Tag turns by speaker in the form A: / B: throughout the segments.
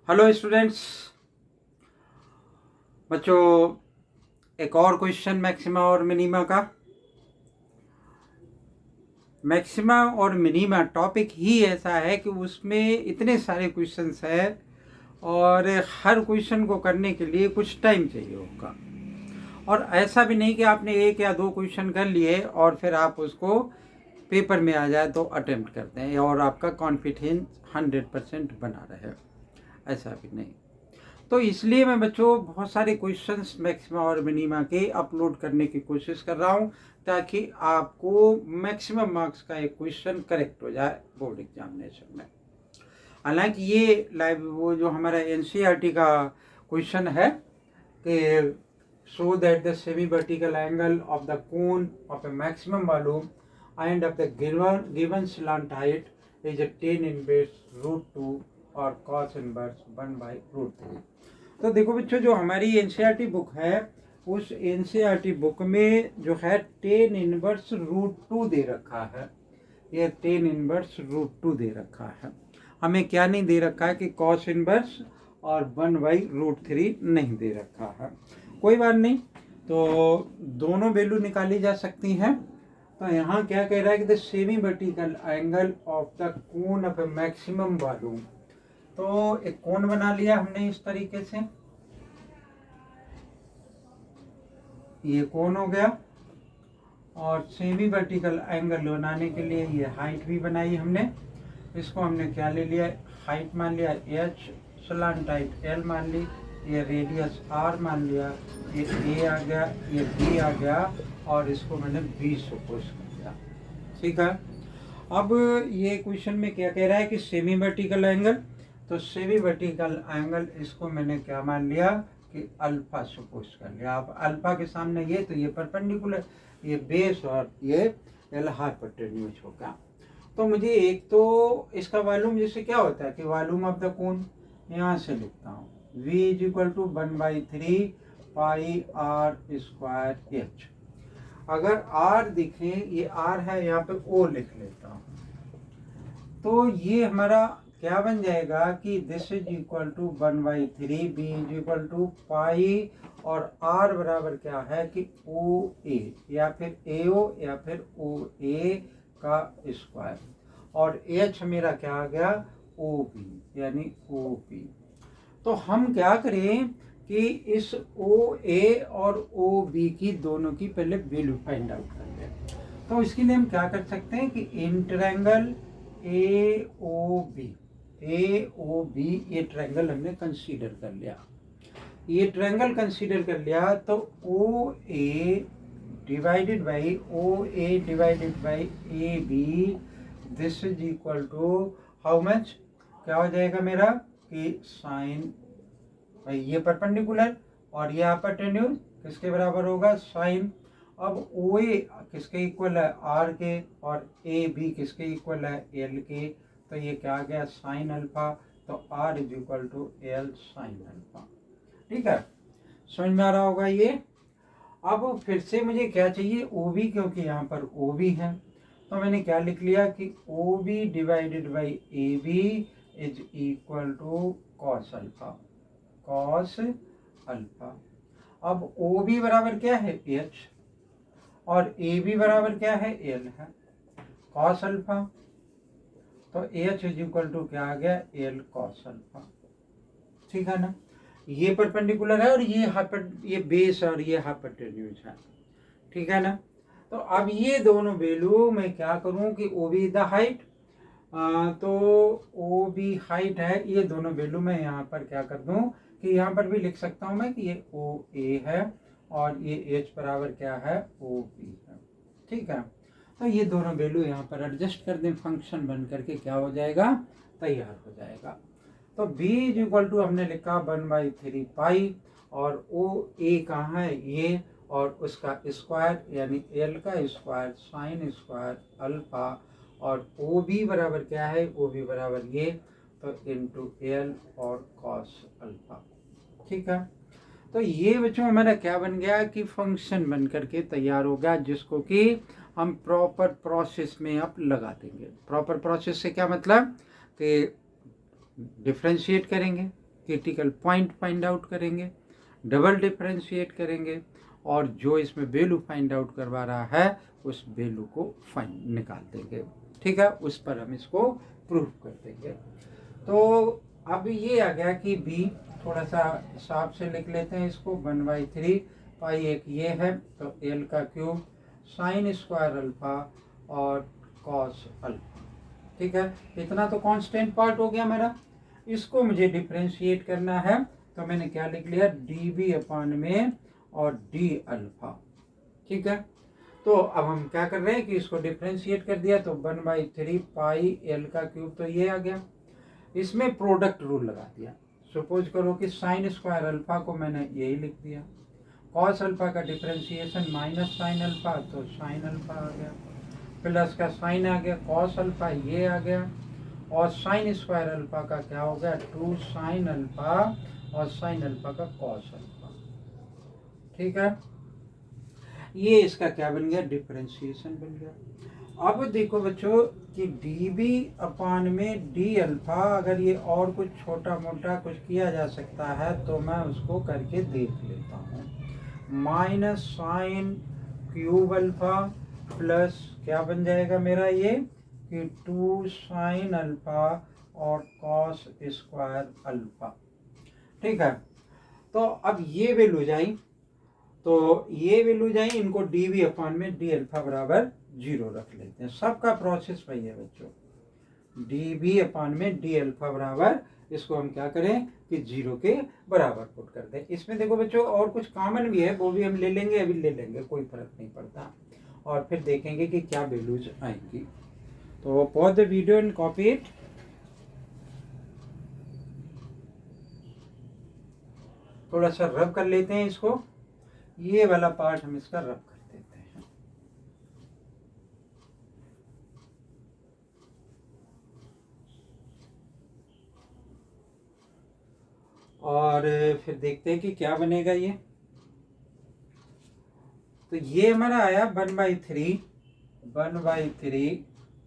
A: Hello students, बच्चों एक और क्वेश्चन मैक्सिमा और मिनीमा का। मैक्सिमा और मिनीमा टॉपिक ही ऐसा है कि उसमें इतने सारे क्वेश्चंस हैं और हर क्वेश्चन को करने के लिए कुछ टाइम चाहिए होगा। और ऐसा भी नहीं कि आपने एक या दो क्वेश्चन कर लिए और फिर आप उसको पेपर में आ जाए तो अटेम्प्ट करते हैं और आपका कॉन्फिडेंस 100% बना रहे, ऐसा भी नहीं। तो इसलिए मैं बच्चों बहुत सारे क्वेश्चंस मैक्सिमा और मिनीमा के अपलोड करने की कोशिश कर रहा हूं ताकि आपको मैक्सिमम मार्क्स का एक क्वेश्चन करेक्ट हो जाए बोर्ड एग्जामिनेशन में। हालांकि ये लाइव वो जो हमारा एनसीईआरटी का क्वेश्चन है कि show that the semi vertical angle of the cone of A maximum volume end of the given slant height is a 10 inverse √2 और cos इनवर्स 1/√3। तो देखो बच्चों, जो हमारी एनसीईआरटी बुक है उस एनसीईआरटी बुक में जो है 10 इनवर्स √2 दे रखा है। ये 10 इनवर्स √2 दे रखा है। हमें क्या नहीं दे रखा है कि cos इनवर्स और 1/√3 नहीं दे रखा है। कोई बात नहीं, तो दोनों वैल्यू निकाली जा सकती हैं। तो यहाँ क्या कह रहा है कि the semi vertical angle of the cone of A maximum volume. तो एक कोण बना लिया हमने इस तरीके से, ये कोण हो गया। और सेमी वर्टिकल एंगल बनाने के लिए ये हाइट भी बनाई हमने। इसको हमने क्या ले लिया, हाइट मान लिया h, स्लांट हाइट l मान ली, ये रेडियस r मान लिया, ये a आ गया, ये b आ गया और इसको मैंने b सपोज कर दिया। ठीक है। अब ये क्वेश्चन में क्या कह रहा है कि सेमी वर्टिकल एंगल, तो सेमी वर्टिकल एंगल इसको मैंने क्या मान लिया कि अल्फा सपोज कर लिया। अब अल्फा के सामने ये, तो ये परपेंडिकुलर, ये बेस और ये एल हाइपोटेन्यूज होगा। तो मुझे एक तो इसका वॉल्यूम जैसे क्या होता है कि वॉल्यूम ऑफ द कोन यहाँ से लिखता हूँ, v is equal to 1/3 pi r square h. अगर r दिखे, ये r है, यहाँ पे o लिख लेता हूँ, तो ये हमारा क्या बन जाएगा कि this is equal to 1/3, b is equal to pi और r बराबर क्या है कि OA या फिर AO या फिर OA का स्क्वायर, और h मेरा क्या आ गया OB यानी OP। तो हम क्या करें कि इस OA और OB की दोनों की पहले वैल्यू फाइंड आउट कर लें। तो इसके लिए हम क्या कर सकते हैं कि इन ट्रायंगल AOB ये ट्रायंगल हमने कंसीडर कर लिया। ये ट्रायंगल कंसीडर कर लिया तो OA divided by AB this is equal to how much, क्या हो जाएगा मेरा कि साइन, भाई ये परपेंडिकुलर और ये हाइपोटेन्यूज किसके बराबर होगा, साइन। अब OA किसके इक्वल है, R के, और AB किसके इक्वल है, L के। तो ये क्या आ गया साइन अल्फा, तो R is equal to L sine alpha. ठीक है, समझ में आ रहा होगा ये। अब फिर से मुझे क्या चाहिए, OB, क्योंकि यहाँ पर OB है तो मैंने क्या लिख लिया कि OB divided by AB is equal to cos alpha, cos alpha. अब OB बराबर क्या है H और AB बराबर क्या है L है, कॉस अल्फा। तो H इज इक्वल टू क्या आ गया L कॉस अल्फा। ठीक है ना, ये परपेंडिकुलर है और ये बेस और ये हाइपोटेन्यूज है। ठीक है ना। तो अब ये दोनों वैल्यू मैं क्या करूं कि OB द हाइट, तो OB हाइट है, ये दोनों वैल्यू मैं यहाँ पर क्या कर दूं कि यहाँ पर भी लिख सकता हूँ मैं कि ये OA है और ये H बराबर क्या है OB है। ठीक है, तो ये दोनों वैल्यू यहाँ पर एडजस्ट कर दें, फंक्शन बन करके क्या हो जाएगा, तैयार हो जाएगा। तो B इज इक्वल टू हमने लिखा 1/3 पाई और OA कहाँ है ये, और उसका स्क्वायर यानी L का स्क्वायर साइन स्क्वायर अल्फा, और OB बराबर क्या है, OB बराबर ये, तो इनटू L और कॉस अल्फा। ठीक है, तो ये बच्चों हमारा क्या बन गया कि फंक्शन बन करके तैयार हो गया, जिसको कि हम प्रॉपर प्रोसेस में अब लगा देंगे। प्रॉपर प्रोसेस से क्या मतलब कि डिफ्रेंशिएट करेंगे, क्रिटिकल पॉइंट फाइंड आउट करेंगे, डबल डिफरेंशिएट करेंगे और जो इसमें वैल्यू फाइंड आउट करवा रहा है उस वैल्यू को फाइंड निकाल देंगे। ठीक है, उस पर हम इसको प्रूफ कर देंगे। तो अब ये आ गया कि बी, थोड़ा सा हिसाब से लिख लेते हैं इसको, 1/3 पाई एक ये है, तो एल का क्यूब साइन स्क्वायर अल्फा और कॉस अल्फा। ठीक है, इतना तो कांस्टेंट पार्ट हो गया मेरा। इसको मुझे डिफरेंशिएट करना है, तो मैंने क्या लिख लिया, डी बी अपान में और डी अल्फा। ठीक है, तो अब हम क्या कर रहे हैं कि इसको डिफरेंशिएट कर दिया, तो 1/3 पाई एल का क्यूब, तो ये आ गया। इसमें प्रोडक्ट रूल लगा दिया। सपोज करो कि साइन स्क्वायर अल्फा को मैंने यही लिख दिया, कॉस अल्फा का डिफरेंशिएशन माइनस साइन अल्फा, तो साइन अल्फा आ गया, प्लस का साइन आ गया, कॉस अल्फा ये आ गया, और साइन स्क्वायर अल्फा का क्या हो गया, 2 साइन अल्फा और साइन अल्फा का कॉस अल्फा। ठीक है, ये इसका क्या बन गया, डिफरेंशिएशन बन गया। अब देखो बच्चों कि डी बी अपान में डी अल्फा, अगर ये और कुछ छोटा मोटा कुछ किया जा सकता है तो मैं उसको करके देख लेता हूँ। Minus sine cube alpha plus क्या बन जाएगा मेरा ये कि 2 साइन अल्फा और कॉस स्क्वायर अल्फा। ठीक है, तो अब ये वैल्यू जाई, तो ये वैल्यू जाए, इनको डी वी अपान में डी अल्फा बराबर 0 रख लेते हैं। सबका प्रोसेस वही है बच्चों, डी वी अपान में डी अल्फा बराबर, इसको हम क्या करें कि 0 के बराबर पुट कर दें। इसमें देखो बच्चों और कुछ कॉमन भी है, वो भी हम ले लेंगे, अभी ले लेंगे, कोई फर्क नहीं पड़ता, और फिर देखेंगे कि क्या वैल्यूज आएंगी। तो pause the video and copy it. थोड़ा सा रब कर लेते हैं इसको, ये वाला पार्ट हम इसका रब कर देते हैं। और फिर देखते हैं कि क्या बनेगा ये। तो ये हमारा आया 1/3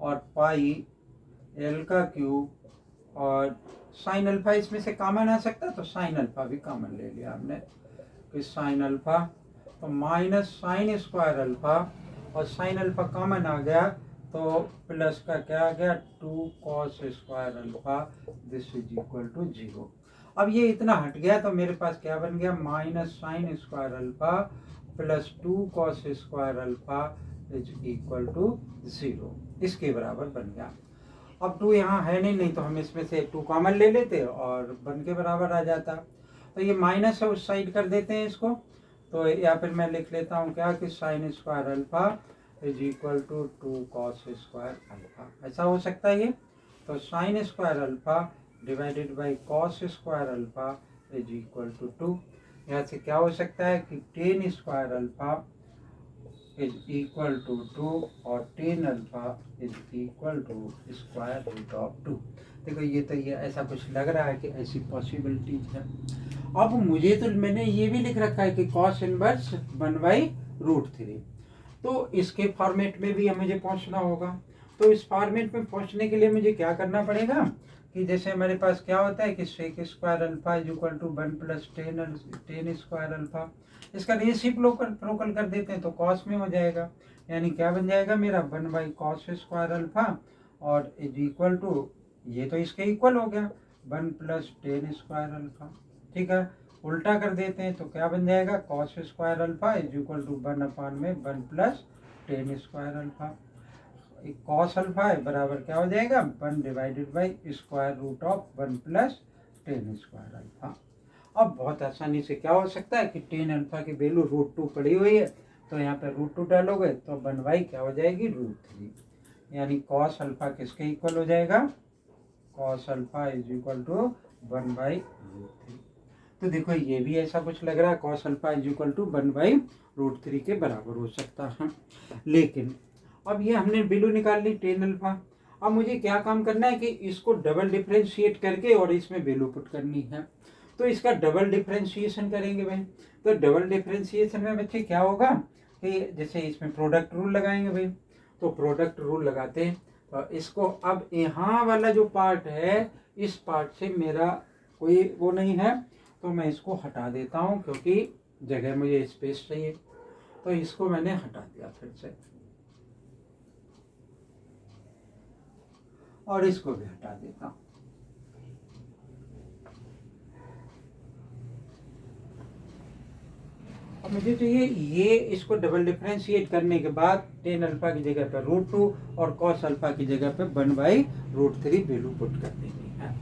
A: और पाई एल का क्यूब और साइन अल्फा, इसमें से कॉमन आ सकता तो साइन अल्फा भी कॉमन ले लिया हमने, कि साइन अल्फा, तो माइनस साइन स्क्वायर अल्फा और साइन अल्फा कॉमन आ गया, तो प्लस का क्या आ गया, 2 cos square alpha, this is equal to 0। अब ये इतना हट गया तो मेरे पास क्या बन गया, minus sine square alpha plus 2 cos square alpha is equal to 0, इसके बराबर बन गया। अब 2 यहाँ है नहीं तो हम इसमें से 2 कॉमन ले लेते और बन के बराबर आ जाता। तो ये माइनस है, उस साइड कर देते हैं इसको, तो या फिर मैं लिख लेता हूँ क्या कि sine square alpha is equal to 2 cos square alpha, ऐसा हो सकता है ये। तो sine square alpha divided by cos square alpha is equal to 2। यहाँ से क्या हो सकता है कि tan square alpha is equal to 2 और tan alpha is equal to square root of 2। देखो ये तो ये ऐसा कुछ लग रहा है कि ऐसी पॉसिबिलिटीज है। अब मुझे तो मैंने ये भी लिख रखा है कि कॉस इनवर्स 1/√3, तो इसके फॉर्मेट में भी मुझे पहुंचना होगा। तो इस फॉर्मेट में पहुंचने के लिए मुझे क्या करना पड़ेगा कि जैसे हमारे पास क्या होता है कि sec square alpha is equal to 1 plus tan square alpha, इसका रेसिप्रोकल कर देते हैं तो कॉस में हो जाएगा, यानी क्या बन जाएगा मेरा 1/cos स्क्वायर अल्फा और इज इक्वल टू, ये तो इसके इक्वल हो गया 1 प्लस टेन स्क्वायर अल्फा। ठीक है, उल्टा कर देते हैं तो क्या बन जाएगा, cos square alpha is equal to 1 upon में 1 plus tan square alpha. Cos alpha है बराबर क्या हो जाएगा, 1 divided by square root of 1 plus tan square alpha. अब बहुत आसानी से क्या हो सकता है कि टेन अल्फा की वैल्यू √2 पड़ी हुई है, तो यहाँ पे √2 डालोगे तो 1/, क्या हो जाएगी, √3, यानी कॉस अल्फा किसके इक्वल हो जाएगा, cos alpha is equal to 1/√3। तो देखो ये भी ऐसा कुछ लग रहा है, cos alpha is equal to 1/√3 के बराबर हो सकता है। लेकिन अब ये हमने वैल्यू निकाल ली टेन अल्फा, अब मुझे क्या काम करना है कि इसको डबल डिफरेंशिएट करके और इसमें वैल्यू पुट करनी है। तो इसका डबल डिफरेंशिएशन करेंगे भाई। तो डबल डिफरेंशिएशन में बच्चे क्या होगा कि जैसे इसमें प्रोडक्ट रूल लगाएंगे भाई, तो प्रोडक्ट रूल लगाते हैं। तो इसको अब यहाँ वाला जो पार्ट है, इस पार्ट से मेरा कोई वो नहीं है, तो मैं इसको हटा देता हूँ क्योंकि जगह मुझे स्पेस चाहिए, तो इसको मैंने हटा दिया फिर से, और इसको भी हटा देता हूँ। अब मुझे चाहिए ये, इसको डबल डिफरेंशिएट करने के बाद टेन अल्फा की जगह पर √2 और कॉस अल्फा की जगह पर 1/√3 वैल्यू पुट कर देनी है।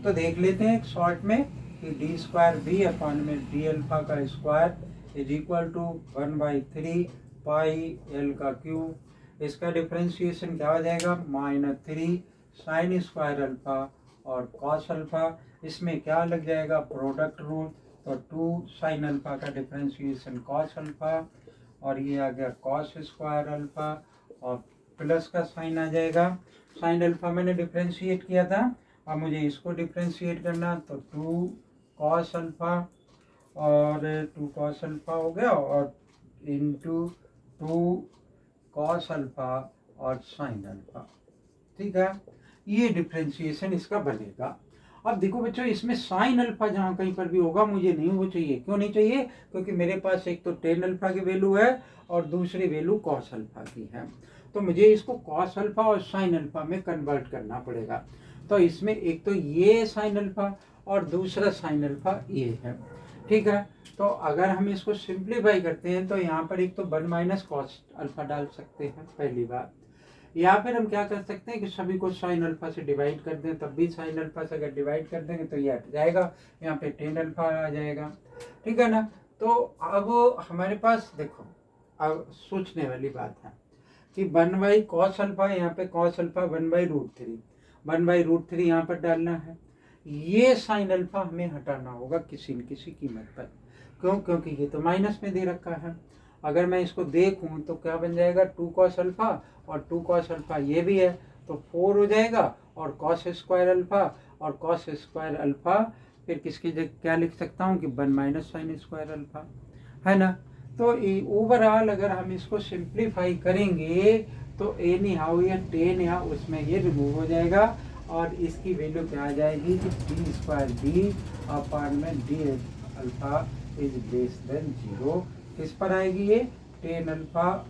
A: तो देख लेते हैं एक शॉर्ट में कि d²b/d अल्फा का square is equal to 1/3 pi l का क्यूब। इसका डिफरेंशिएशन क्या हो जाएगा, -3 साइन स्क्वायर अल्फा और कॉस अल्फा। इसमें क्या लग जाएगा, प्रोडक्ट रूल, तो 2 साइन अल्फा का डिफरेंशिएशन कॉस अल्फा, और ये आ गया कॉस स्क्वायर अल्फा, और प्लस का साइन आ जाएगा। साइन अल्फा मैंने डिफरेंशिएट किया था, अब मुझे इसको डिफरेंशिएट करना, तो 2 कॉस अल्फा और 2 कॉस अल्फा हो गया, और इंटू 2 कॉस अल्फा और साइन अल्फा। ठीक है, ये डिफरेंशिएशन इसका बनेगा। अब देखो बच्चों, इसमें साइन अल्फा जहाँ कहीं पर भी होगा मुझे नहीं वो चाहिए। क्यों नहीं चाहिए, क्योंकि मेरे पास एक तो टेन अल्फा की वैल्यू है और दूसरी वैल्यू कॉस अल्फा की है, तो मुझे इसको कॉस अल्फा और साइन अल्फा में कन्वर्ट करना पड़ेगा। तो इसमें एक तो ये साइन अल्फा और दूसरा साइन अल्फा ये है। ठीक है, तो अगर हम इसको सिंप्लीफाई करते हैं तो यहाँ पर एक तो 1 - कॉस अल्फा डाल सकते हैं पहली बात, या फिर हम क्या कर सकते हैं कि सभी को साइन अल्फा से डिवाइड कर दें, तब भी साइन अल्फा से अगर डिवाइड कर देंगे तो ये हट जाएगा, यहाँ पे टेन अल्फा आ जाएगा। ठीक है ना। तो अब हमारे पास देखो, अब सोचने वाली बात है कि 1/cos अल्फा, यहाँ पे cos अल्फा 1/√3, 1/√3 यहाँ पर डालना है। ये साइन अल्फा हमें हटाना होगा किसी न किसी कीमत पर। क्यों, क्योंकि ये तो माइनस में दे रखा है। अगर मैं इसको देखूं तो क्या बन जाएगा, 2 cos अल्फा और 2 cos अल्फा ये भी है तो 4 हो जाएगा, और cos स्क्वायर अल्फा और cos स्क्वायर अल्फा, फिर किसकी जगह क्या लिख सकता हूँ कि 1 - साइन स्क्वायर अल्फा, है ना। तो ओवरऑल अगर हम इसको सिंप्लीफाई करेंगे तो एनी हाउ या टेन या उसमें ये रिमूव हो जाएगा, और इसकी वैल्यू क्या आ जाएगी कि d²b/d alpha is less than 0। किस पर आएगी ये, tan alpha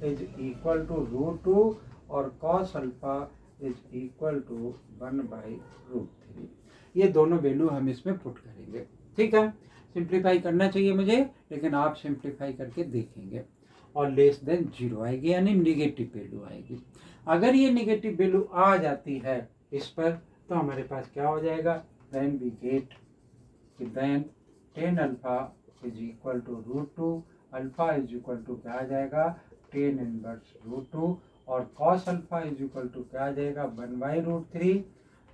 A: is equal to √2 और cos alpha is equal to 1/√3। ये दोनों वैल्यू हम इसमें पुट करेंगे। ठीक है, सिंप्लीफाई करना चाहिए मुझे, लेकिन आप सिंप्लीफाई करके देखेंगे, और लेस देन 0 आएगी, यानी निगेटिव वैल्यू आएगी। अगर ये निगेटिव वैल्यू आ जाती है इस पर, तो हमारे पास क्या हो जाएगा, then we get then tan alpha is equal to √2, alpha is equal to क्या आ जाएगा, टेन इनवर्स √2, और cos alpha is equal to क्या आ जाएगा, 1/√3।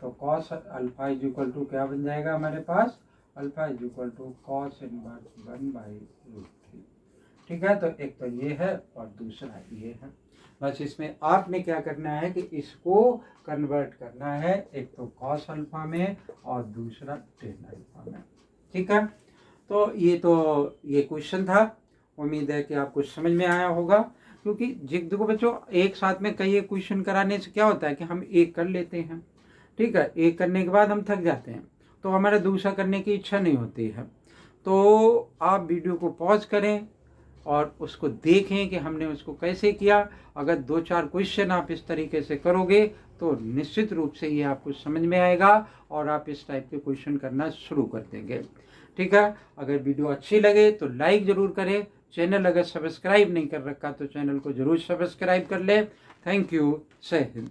A: तो cos alpha is equal to क्या बन जाएगा हमारे पास, alpha is equal to cos inverse 1/√3। ठीक है, तो एक तो ये है और दूसरा ये है। बस इसमें आपने क्या करना है कि इसको कन्वर्ट करना है, एक तो कॉस अल्फा में और दूसरा टेन अल्फा में। ठीक है, तो ये क्वेश्चन था। उम्मीद है कि आपको समझ में आया होगा, क्योंकि देखो बच्चों, एक साथ में कई क्वेश्चन कराने से क्या होता है कि हम एक कर लेते हैं। ठीक है, एक करने के बाद हम थक जाते हैं, तो हमारा दूसरा करने की इच्छा नहीं होती है। तो आप वीडियो को पॉज करें और उसको देखें कि हमने उसको कैसे किया। अगर 2-4 क्वेश्चन आप इस तरीके से करोगे तो निश्चित रूप से ये आपको समझ में आएगा और आप इस टाइप के क्वेश्चन करना शुरू कर देंगे। ठीक है, अगर वीडियो अच्छी लगे तो लाइक ज़रूर करें। चैनल अगर सब्सक्राइब नहीं कर रखा तो चैनल को ज़रूर सब्सक्राइब कर ले। थैंक यू, जय हिंद।